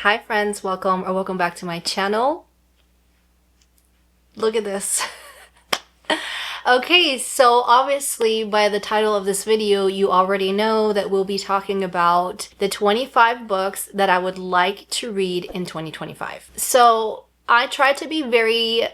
Hi friends, welcome back to my channel. Look at this. Okay, so obviously by the title of this video, you already know that we'll be talking about the 25 books that I would like to read in 2025. So I try to be very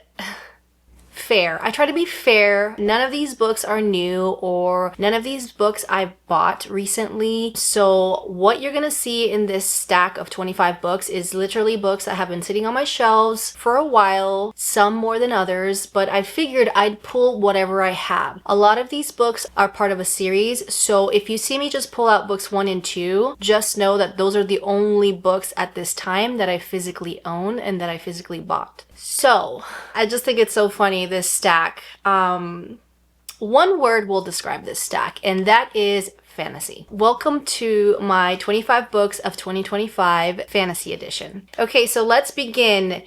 fair. I try to be fair. None of these books are new or none of these books I've bought recently. So what you're gonna see in this stack of 25 books is literally books that have been sitting on my shelves for a while, some more than others, but I figured I'd pull whatever I have. A lot of these books are part of a series, so if you see me just pull out books 1 and 2, just know that those are the only books at this time that I physically own and that I physically bought. So, I just think it's so funny, this stack. One word will describe this stack, and that is fantasy. Welcome to my 25 books of 2025 fantasy edition. Okay, so let's begin.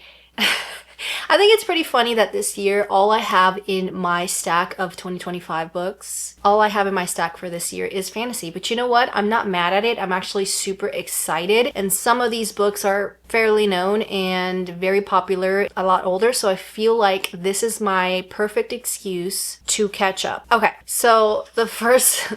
I think it's pretty funny that this year, all I have in my stack of 2025 books, all I have in my stack for this year is fantasy. But you know what? I'm not mad at it. I'm actually super excited. And some of these books are fairly known and very popular, a lot older. So I feel like this is my perfect excuse to catch up. Okay, so the first...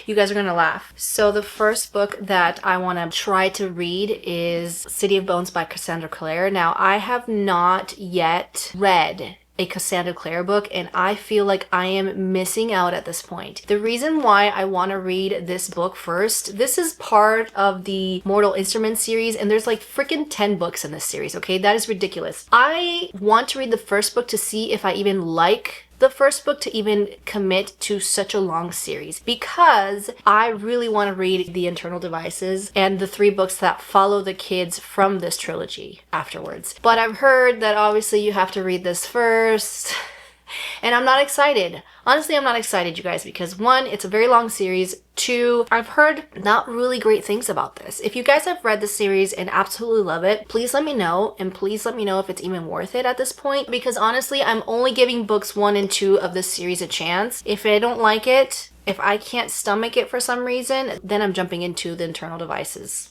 You guys are gonna laugh. So the first book that I want to try to read is City of Bones by Cassandra Clare. Now, I have not yet read a Cassandra Clare book, and I feel like I am missing out at this point. The reason why I want to read this book first, this is part of the Mortal Instruments series, and there's like freaking 10 books in this series, okay? That is ridiculous. I want to read the first book to see if I even like the first book to even commit to such a long series, because I really want to read The Internal Devices and the 3 books that follow the kids from this trilogy afterwards. But I've heard that obviously you have to read this first, and I'm not excited. Honestly, I'm not excited, you guys, because 1, it's a very long series. 2, I've heard not really great things about this. If you guys have read the series and absolutely love it, please let me know, and please let me know if it's even worth it at this point, because honestly, I'm only giving books 1 and 2 of this series a chance. If I don't like it, if I can't stomach it for some reason, then I'm jumping into The Internal Devices.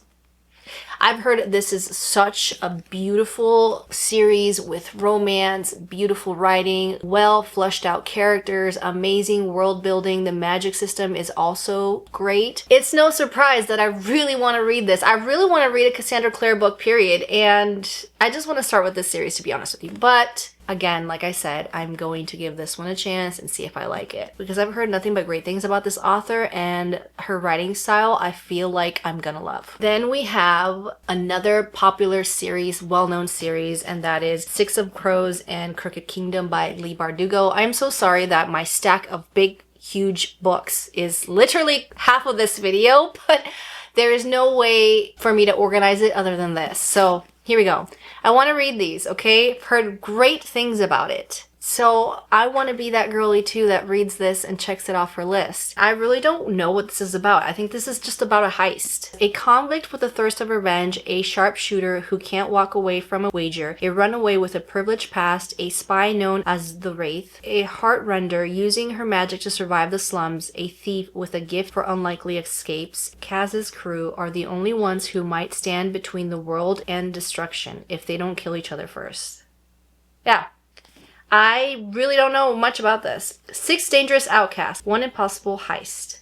I've heard this is such a beautiful series with romance, beautiful writing, well fleshed out characters, amazing world building. The magic system is also great. It's no surprise that I really want to read this. I really want to read a Cassandra Clare book, period. And I just want to start with this series, to be honest with you. But again, like I said, I'm going to give this one a chance and see if I like it, because I've heard nothing but great things about this author, and her writing style I feel like I'm gonna love. Then we have another popular series, well-known series, and that is Six of Crows and Crooked Kingdom by Leigh Bardugo. I'm so sorry that my stack of big, huge books is literally half of this video, but there is no way for me to organize it other than this. So here we go. I want to read these, okay? I've heard great things about it. So I want to be that girly too that reads this and checks it off her list. I really don't know what this is about. I think this is just about a heist. A convict with a thirst of revenge, a sharpshooter who can't walk away from a wager, a runaway with a privileged past, a spy known as the Wraith, a heartrender using her magic to survive the slums, a thief with a gift for unlikely escapes. Kaz's crew are the only ones who might stand between the world and destruction if they don't kill each other first. Yeah. I really don't know much about this. 6 Dangerous Outcasts, 1 Impossible Heist.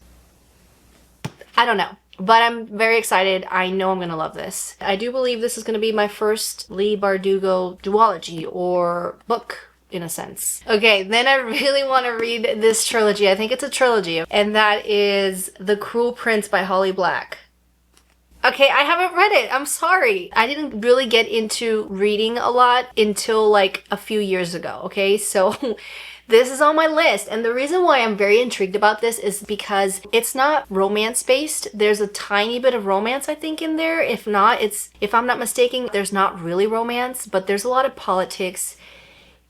I don't know, but I'm very excited. I know I'm going to love this. I do believe this is going to be my first Leigh Bardugo duology, or book, in a sense. Okay, then I really want to read this trilogy. I think it's a trilogy, and that is The Cruel Prince by Holly Black. Okay, I haven't read it. I'm sorry. I didn't really get into reading a lot until like a few years ago, okay? So this is on my list. And the reason why I'm very intrigued about this is because it's not romance-based. There's a tiny bit of romance, I think, in there. If not, if I'm not mistaken, there's not really romance, but there's a lot of politics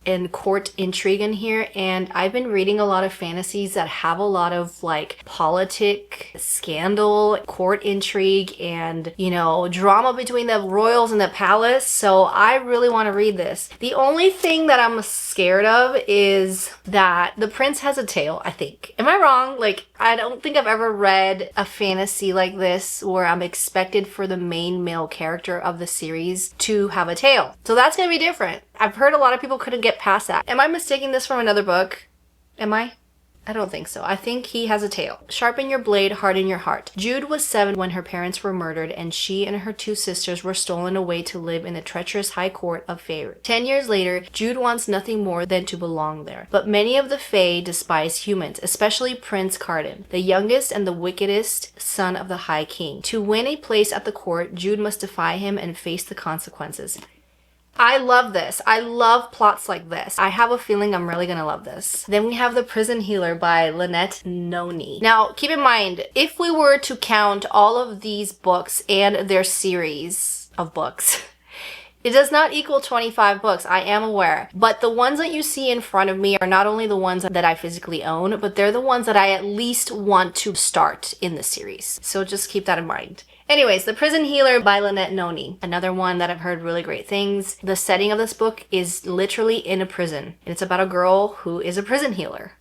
and court intrigue in here, and I've been reading a lot of fantasies that have a lot of like politic scandal, court intrigue, and you know, drama between the royals and the palace. So I really want to read this. The only thing that I'm scared of is that the prince has a tail, I think. Am I wrong? Like, I don't think I've ever read a fantasy like this where I'm expected for the main male character of the series to have a tail. So that's gonna be different. I've heard a lot of people couldn't get past that. Am I mistaking this from another book? Am I? I don't think so. I think he has a tail. Sharpen your blade, harden your heart. Jude was 7 when her parents were murdered, and she and her 2 sisters were stolen away to live in the treacherous high court of Fae. 10 years later, Jude wants nothing more than to belong there. But many of the Fae despise humans, especially Prince Cardan, the youngest and the wickedest son of the High King. To win a place at the court, Jude must defy him and face the consequences. I love this. I love plots like this. I have a feeling I'm really gonna love this. Then we have The Prison Healer by Lynette Noni. Now, keep in mind, if we were to count all of these books and their series of books, it does not equal 25 books, I am aware. But the ones that you see in front of me are not only the ones that I physically own, but they're the ones that I at least want to start in the series. So just keep that in mind. Anyways, The Prison Healer by Lynette Noni. Another one that I've heard really great things. The setting of this book is literally in a prison. And it's about a girl who is a prison healer.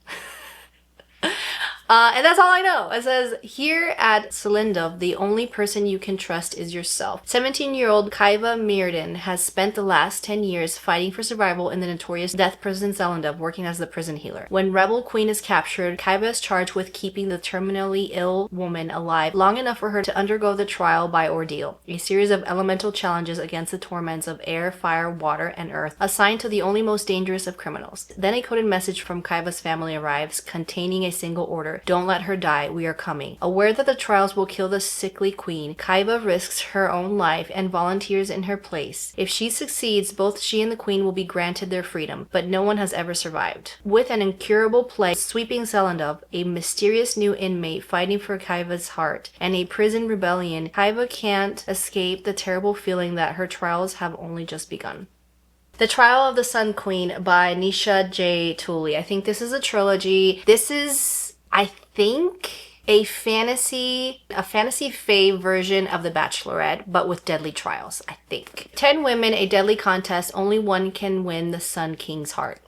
And that's all I know. It says, here at Selindov, the only person you can trust is yourself. 17-year-old Kaiva Mirden has spent the last 10 years fighting for survival in the notorious death prison Selindov, working as the prison healer. When Rebel Queen is captured, Kaiva is charged with keeping the terminally ill woman alive long enough for her to undergo the trial by ordeal, a series of elemental challenges against the torments of air, fire, water, and earth, assigned to the only most dangerous of criminals. Then a coded message from Kaiva's family arrives, containing a single order. Don't let her die, we are coming. Aware that the trials will kill the sickly queen, Kaiva risks her own life and volunteers in her place. If she succeeds, both she and the queen will be granted their freedom, but no one has ever survived. With an incurable plague sweeping Selindov, a mysterious new inmate fighting for Kaiva's heart, and a prison rebellion, Kaiva can't escape the terrible feeling that her trials have only just begun. The Trial of the Sun Queen by Nisha J. Tooley. I think this is a trilogy. This is, I think, a fantasy fae version of The Bachelorette, but with deadly trials, I think. 10 women, a deadly contest. Only one can win the Sun King's heart.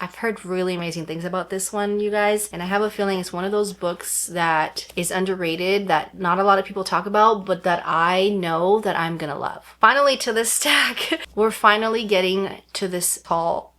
I've heard really amazing things about this one, you guys, and I have a feeling it's one of those books that is underrated, that not a lot of people talk about, but that I know that I'm gonna love. Finally, to this stack, we're finally getting to this tall,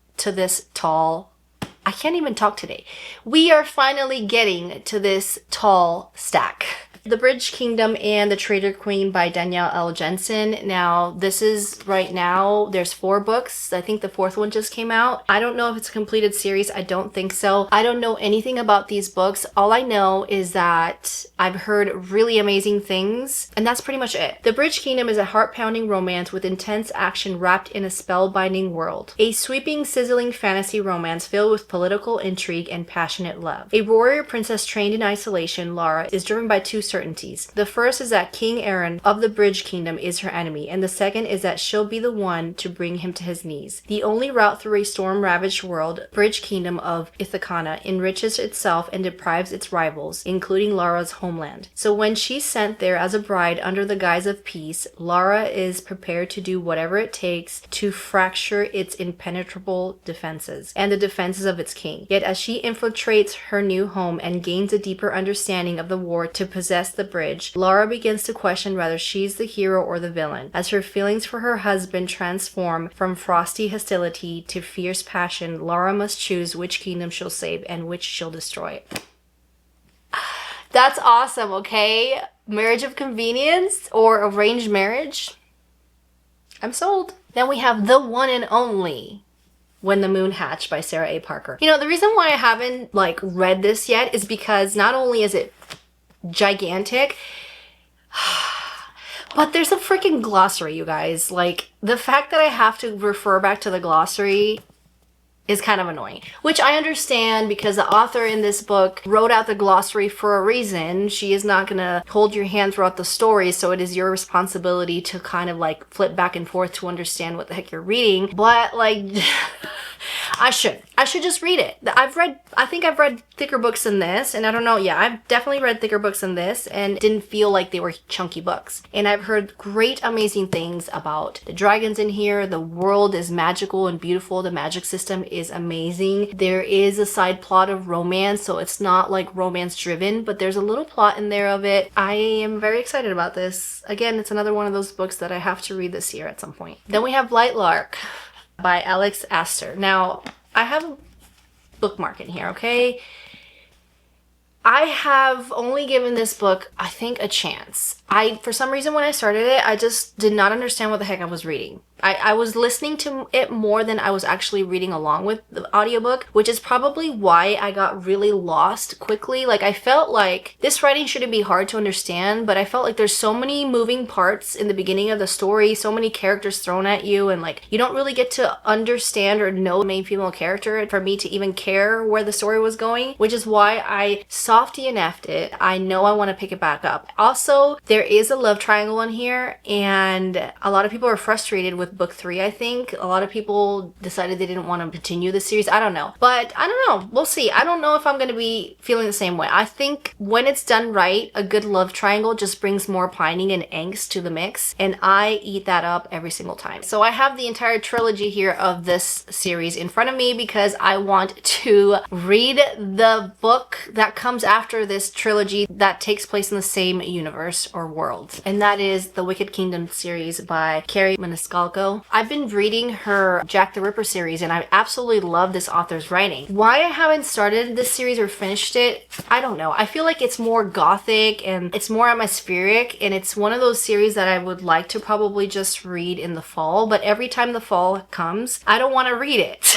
I can't even talk today. We are finally getting to this tall stack. The Bridge Kingdom and the Traitor Queen by Danielle L. Jensen. Now, this is right now, there's 4 books. I think the 4th one just came out. I don't know if it's a completed series. I don't think so. I don't know anything about these books. All I know is that I've heard really amazing things, and that's pretty much it. The Bridge Kingdom is a heart-pounding romance with intense action wrapped in a spellbinding world. A sweeping, sizzling fantasy romance filled with political intrigue and passionate love. A warrior princess trained in isolation, Lara, is driven by 2 certainties. The first is that King Aaron of the Bridge Kingdom is her enemy, and the second is that she'll be the one to bring him to his knees. The only route through a storm-ravaged world, Bridge Kingdom of Ithacana, enriches itself and deprives its rivals, including Lara's homeland. So when she's sent there as a bride under the guise of peace, Lara is prepared to do whatever it takes to fracture its impenetrable defenses and the defenses of its king. Yet as she infiltrates her new home and gains a deeper understanding of the war to possess the bridge, Lara begins to question whether she's the hero or the villain, as her feelings for her husband transform from frosty hostility to fierce passion. Lara must choose which kingdom she'll save and which she'll destroy. That's awesome, okay? Marriage of convenience or arranged marriage? I'm sold. Then we have The One and Only When the Moon Hatched by Sarah A. Parker. You know, the reason why I haven't read this yet is because not only is it gigantic, but there's a freaking glossary, you guys. The fact that I have to refer back to the glossary, is kind of annoying, which I understand because the author in this book wrote out the glossary for a reason. She is not gonna hold your hand throughout the story, so it is your responsibility to kind of like flip back and forth to understand what the heck you're reading. But like, I should just read it. I think I've read thicker books than this, and I don't know, yeah, I've definitely read thicker books than this and didn't feel like they were chunky books. And I've heard great, amazing things about the dragons in here. The world is magical and beautiful. The magic system is amazing. There is a side plot of romance, so it's not like romance driven, but there's a little plot in there of it. I am very excited about this. Again, it's another one of those books that I have to read this year at some point. Then we have Light Lark by Alex Astor. Now, I have a bookmark in here, okay? I have only given this book, I think, a chance. For some reason, when I started it, I just did not understand what the heck I was reading. I was listening to it more than I was actually reading along with the audiobook, which is probably why I got really lost quickly. Like, I felt like this writing shouldn't be hard to understand, but I felt like there's so many moving parts in the beginning of the story, so many characters thrown at you, and like, you don't really get to understand or know the main female character for me to even care where the story was going, which is why I soft DNF'd it. I know I want to pick it back up. Also, there is a love triangle in here, and a lot of people are frustrated with book 3, I think. A lot of people decided they didn't want to continue the series. I don't know. But I don't know. We'll see. I don't know if I'm going to be feeling the same way. I think when it's done right, a good love triangle just brings more pining and angst to the mix, and I eat that up every single time. So I have the entire trilogy here of this series in front of me because I want to read the book that comes after this trilogy that takes place in the same universe or world. And that is the Wicked Kingdom series by Carrie Maniscalco. I've been reading her Jack the Ripper series, and I absolutely love this author's writing. Why I haven't started this series or finished it, I don't know. I feel like it's more gothic and it's more atmospheric, and it's one of those series that I would like to probably just read in the fall, but every time the fall comes, I don't want to read it.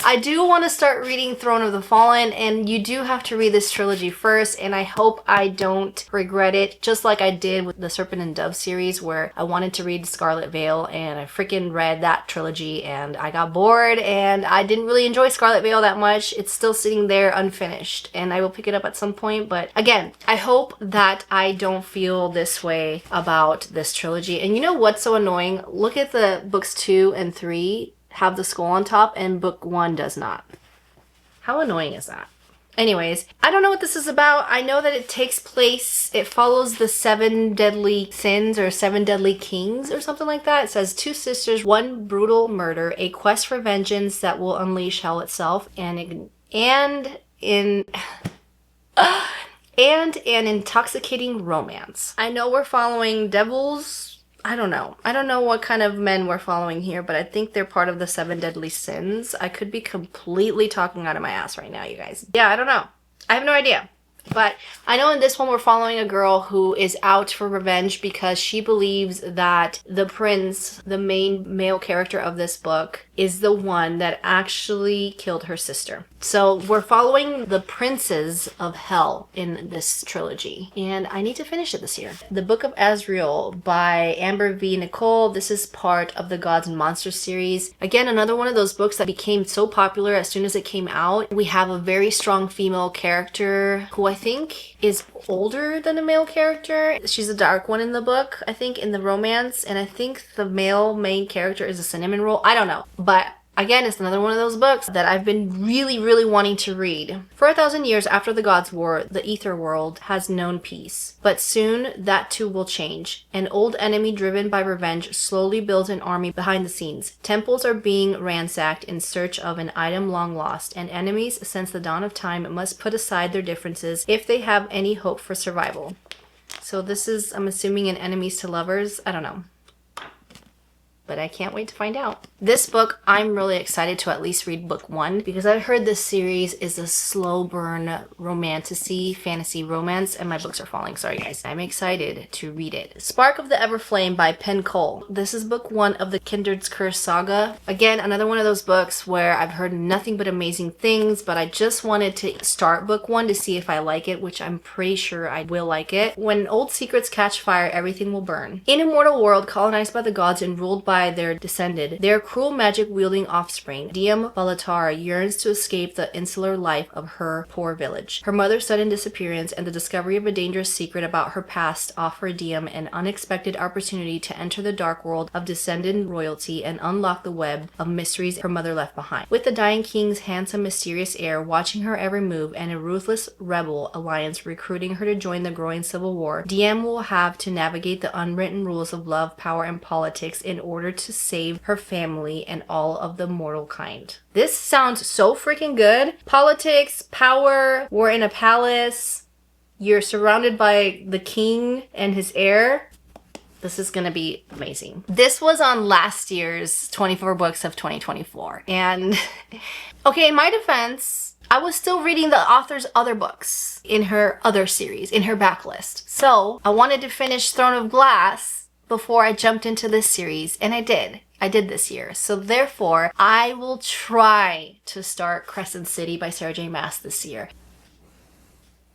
I do want to start reading Throne of the Fallen, and you do have to read this trilogy first, and I hope I don't regret it, just like I did with the Serpent and Dove series, where I wanted to read Scarlet Veil, and I freaking read that trilogy, and I got bored, and I didn't really enjoy Scarlet Veil that much. It's still sitting there unfinished, and I will pick it up at some point, but again, I hope that I don't feel this way about this trilogy. And you know what's so annoying? Look at the books 2 and 3 have the skull on top, and book 1 does not. How annoying is that? Anyways, I don't know what this is about. I know that it takes place, it follows the 7 deadly sins or 7 deadly kings or something like that. It says 2 sisters, 1 brutal murder, a quest for vengeance that will unleash hell itself, and an intoxicating romance. I know we're following devils. I don't know. I don't know what kind of men we're following here, but I think they're part of the 7 deadly sins. I could be completely talking out of my ass right now, you guys. Yeah, I don't know. I have no idea. But I know in this one we're following a girl who is out for revenge because she believes that the prince, the main male character of this book, is the one that actually killed her sister. So we're following the princes of hell in this trilogy, and I need to finish it this year. The Book of Azrael by Amber V. Nicole. This is part of the Gods and Monsters series. Again, another one of those books that became so popular as soon as it came out. We have a very strong female character who I think is older than the male character. She's a dark one in the book, I think, in the romance, and I think the male main character is a cinnamon roll. I don't know, but again, it's another one of those books that I've been really wanting to read. For 1,000 years after the Gods' War, the Ether world has known peace. But soon, that too will change. An old enemy driven by revenge slowly builds an army behind the scenes. Temples are being ransacked in search of an item long lost, and enemies, since the dawn of time, must put aside their differences if they have any hope for survival. So this is, I'm assuming, an enemies to lovers. I don't know, but I can't wait to find out. This book, I'm really excited to at least read book 1 because I've heard this series is a slow burn romantasy, fantasy romance, and my books are falling. Sorry guys. I'm excited to read it. Spark of the Everflame by Penn Cole. This is book 1 of the Kindred's Curse saga. Again, another one of those books where I've heard nothing but amazing things, but I just wanted to start book 1 to see if I like it, which I'm pretty sure I will like it. When old secrets catch fire, everything will burn. In a mortal world colonized by the gods and ruled by by their descendant, their cruel magic-wielding offspring, Diem Balatar yearns to escape the insular life of her poor village. Her mother's sudden disappearance and the discovery of a dangerous secret about her past offer Diem an unexpected opportunity to enter the dark world of descendant royalty and unlock the web of mysteries her mother left behind. With the dying king's handsome, mysterious heir watching her every move and a ruthless rebel alliance recruiting her to join the growing civil war, Diem will have to navigate the unwritten rules of love, power, and politics in order to save her family and all of the mortal kind. This sounds so freaking good. Politics, power, war in a palace. You're surrounded by the king and his heir. This is gonna be amazing. This was on last year's 24 books of 2024. And okay, in my defense, I was still reading the author's other books in her other series, in her backlist. So I wanted to finish Throne of Glass before I jumped into this series, and I did. I did this year. So therefore, I will try to start Crescent City by Sarah J. Maas this year.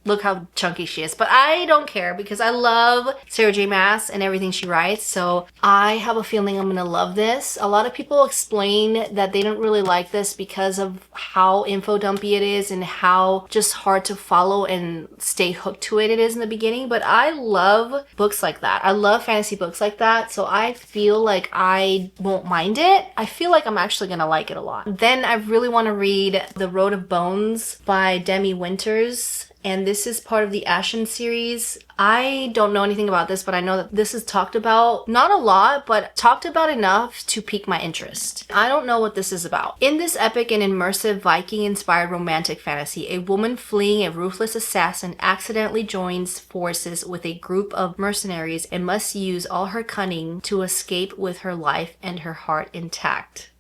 Look how chunky she is. But I don't care because I love Sarah J. Maas and everything she writes. So I have a feeling I'm going to love this. A lot of people explain that they don't really like this because of how info dumpy it is and how just hard to follow and stay hooked to it is in the beginning. But I love books like that. I love fantasy books like that. So I feel like I won't mind it. I feel like I'm actually going to like it a lot. Then I really want to read The Road of Bones by Demi Winters. And this is part of the Ashen series. I don't know anything about this, but I know that this is talked about, not a lot, but talked about enough to pique my interest. I don't know what this is about. In this epic and immersive Viking-inspired romantic fantasy, a woman fleeing a ruthless assassin accidentally joins forces with a group of mercenaries and must use all her cunning to escape with her life and her heart intact.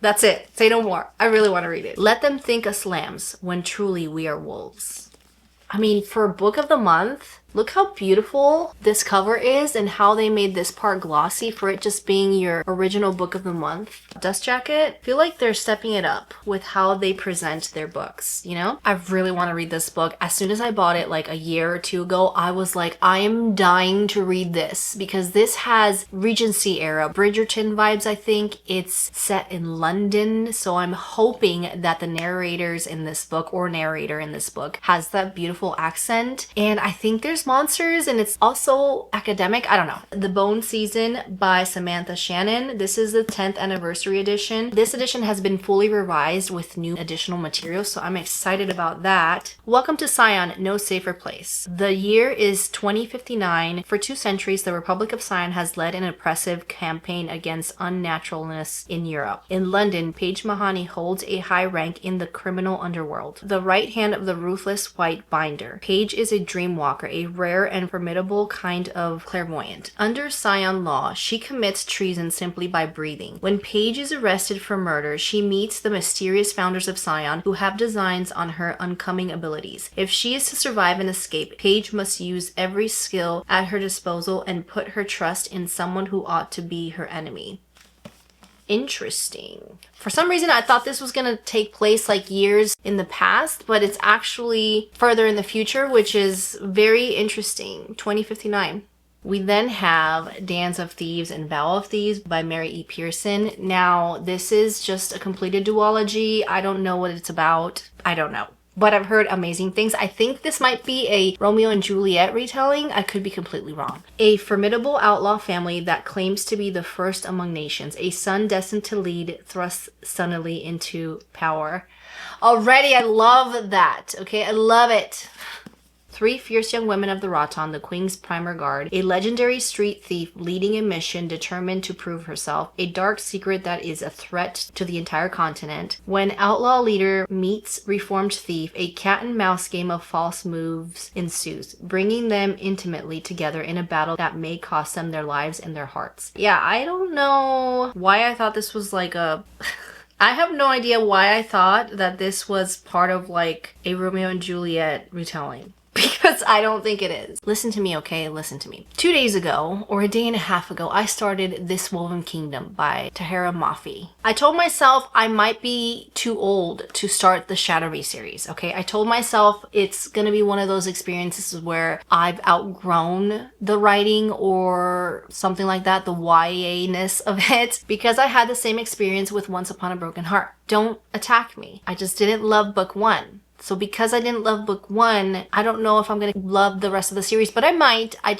That's it. Say no more. I really want to read it. Let them think us lambs when truly we are wolves. I mean, for book of the month, look how beautiful this cover is and how they made this part glossy for it just being your original book of the month. Dust Jacket, I feel like they're stepping it up with how they present their books, you know? I really want to read this book. As soon as I bought it like a year or two ago, I was like, I am dying to read this because this has Regency era, Bridgerton vibes, I think. It's set in London, so I'm hoping that the narrators in this book or narrator in this book has that beautiful accent. And I think there's monsters and it's also academic. I don't know. The Bone Season by Samantha Shannon. This is the 10th anniversary edition. This edition has been fully revised with new additional materials, so I'm excited about that. Welcome to Scion, No Safer Place. The year is 2059. For 2 centuries, the Republic of Scion has led an oppressive campaign against unnaturalness in Europe. In London, Paige Mahoney holds a high rank in the criminal underworld, the right hand of the ruthless White Binder. Paige is a dreamwalker, a rare and formidable kind of clairvoyant. Under Scion law, she commits treason simply by breathing. When Paige is arrested for murder, she meets the mysterious founders of Scion who have designs on her oncoming abilities. If she is to survive and escape, Paige must use every skill at her disposal and put her trust in someone who ought to be her enemy. Interesting. For some reason, I thought this was going to take place like years in the past, but it's actually further in the future, which is very interesting. 2059. We then have Dance of Thieves and Vow of Thieves by Mary E. Pearson. Now, this is just a completed duology. I don't know what it's about. I don't know. But I've heard amazing things. I think this might be a Romeo and Juliet retelling. I could be completely wrong. A formidable outlaw family that claims to be the first among nations. A son destined to lead thrusts sunnily into power. Already, I love that. Okay, I love it. 3 fierce young women of the Roton, the Queen's primer guard, a legendary street thief leading a mission determined to prove herself, a dark secret that is a threat to the entire continent. When outlaw leader meets reformed thief, a cat and mouse game of false moves ensues, bringing them intimately together in a battle that may cost them their lives and their hearts. Yeah, I don't know why I thought this was like a... I have no idea why I thought that this was part of like a Romeo and Juliet retelling. because I don't think it is. Listen to me, okay? Listen to me. 2 days ago, or a day and a half ago, I started This Woven Kingdom by Tahira Mafi. I told myself I might be too old to start the Shadowy series, okay? I told myself it's gonna be one of those experiences where I've outgrown the writing or something like that, the YA-ness of it, because I had the same experience with Once Upon a Broken Heart. Don't attack me. I just didn't love book 1. So because I didn't love book 1, I don't know if I'm gonna love the rest of the series, but I might. I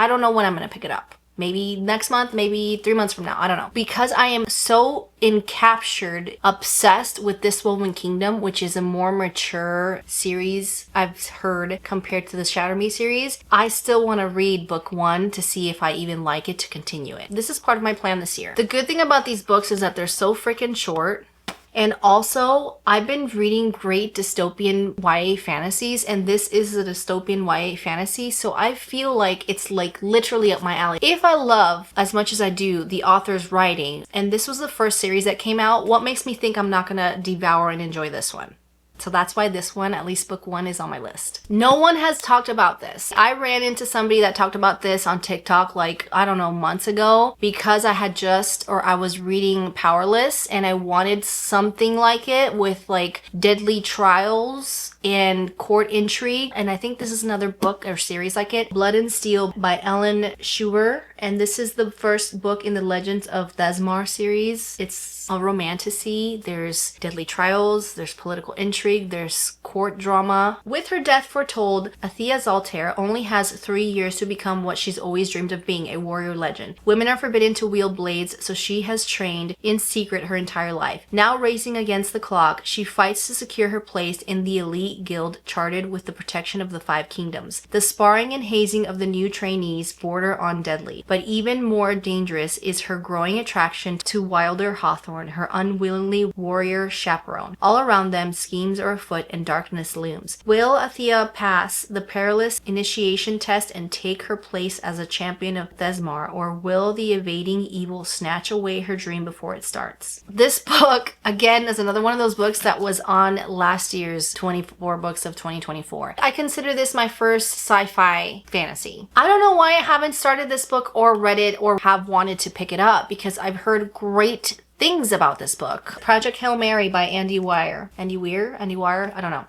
don't know when I'm gonna pick it up. Maybe next month, maybe 3 months from now, I don't know. Because I am so encaptured, obsessed with This Woven Kingdom, which is a more mature series I've heard compared to the Shatter Me series, I still want to read book 1 to see if I even like it to continue it. This is part of my plan this year. The good thing about these books is that they're so freaking short. And also, I've been reading great dystopian YA fantasies, and this is a dystopian YA fantasy, so I feel like it's like literally up my alley. If I love, as much as I do, the author's writing, and this was the first series that came out, what makes me think I'm not gonna devour and enjoy this one? So that's why this one, at least book 1, is on my list. No one has talked about this. I ran into somebody that talked about this on TikTok like, I don't know, months ago, because I was reading Powerless and I wanted something like it with like deadly trials and court intrigue. And I think this is another book or series like it, Blood and Steel by Ellen Schuwer. And this is the first book in the Legends of Thesmar series. It's a romantasy. There's deadly trials, there's political intrigue, there's court drama. With her death foretold, Athea Zaltair only has 3 years to become what she's always dreamed of being, a warrior legend. Women are forbidden to wield blades, so she has trained in secret her entire life. Now racing against the clock, she fights to secure her place in the elite guild charted with the protection of the 5 kingdoms. The sparring and hazing of the new trainees border on deadly, but even more dangerous is her growing attraction to Wilder Hawthorne, her unwillingly warrior chaperone. All around them, schemes are afoot and darkness looms. Will Athea pass the perilous initiation test and take her place as a champion of Thesmar, or will the evading evil snatch away her dream before it starts? This book, again, is another one of those books that was on last year's 24 books of 2024. I consider this my first sci-fi fantasy. I don't know why I haven't started this book or read it or have wanted to pick it up, because I've heard great things about this book. Project Hail Mary by Andy Weir. Andy Weir? I don't know.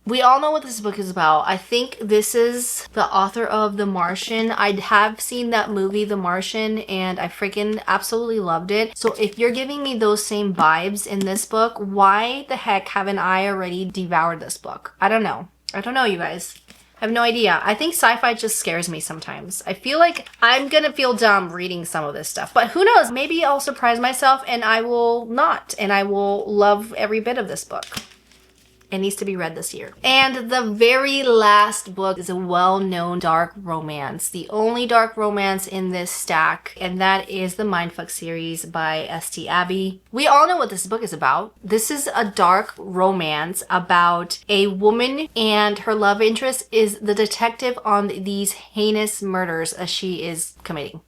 We all know what this book is about. I think this is the author of The Martian. I have seen that movie, The Martian, and I freaking absolutely loved it. So if you're giving me those same vibes in this book, why the heck haven't I already devoured this book? I don't know. I don't know, you guys. I have no idea. I think sci-fi just scares me sometimes. I feel like I'm gonna feel dumb reading some of this stuff. But who knows? Maybe I'll surprise myself and I will not. And I will love every bit of this book. It needs to be read this year. And the very last book is a well-known dark romance. The only dark romance in this stack, and that is the Mindfuck series by S.T. Abbey. We all know what this book is about. This is a dark romance about a woman, and her love interest is the detective on these heinous murders as she is committing.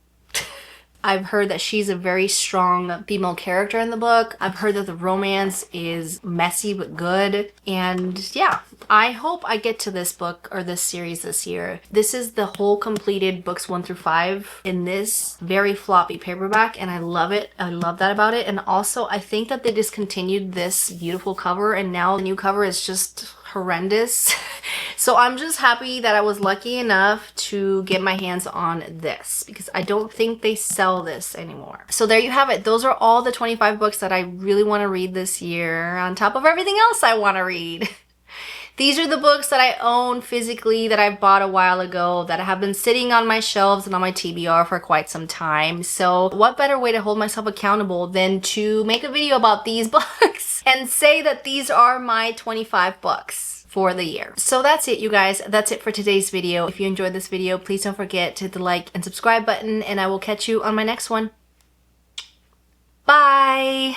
I've heard that she's a very strong female character in the book. I've heard that the romance is messy but good. And yeah, I hope I get to this book or this series this year. This is the whole completed books 1 through 5 in this very floppy paperback, and I love it. I love that about it. And also, I think that they discontinued this beautiful cover, and now the new cover is just horrendous. So I'm just happy that I was lucky enough to get my hands on this, because I don't think they sell this anymore. So there you have it. Those are all the 25 books that I really want to read this year, on top of everything else I want to read. These are the books that I own physically that I bought a while ago that have been sitting on my shelves and on my TBR for quite some time. So what better way to hold myself accountable than to make a video about these books and say that these are my 25 books for the year. So that's it, you guys. That's it for today's video. If you enjoyed this video, please don't forget to hit the like and subscribe button, and I will catch you on my next one. Bye!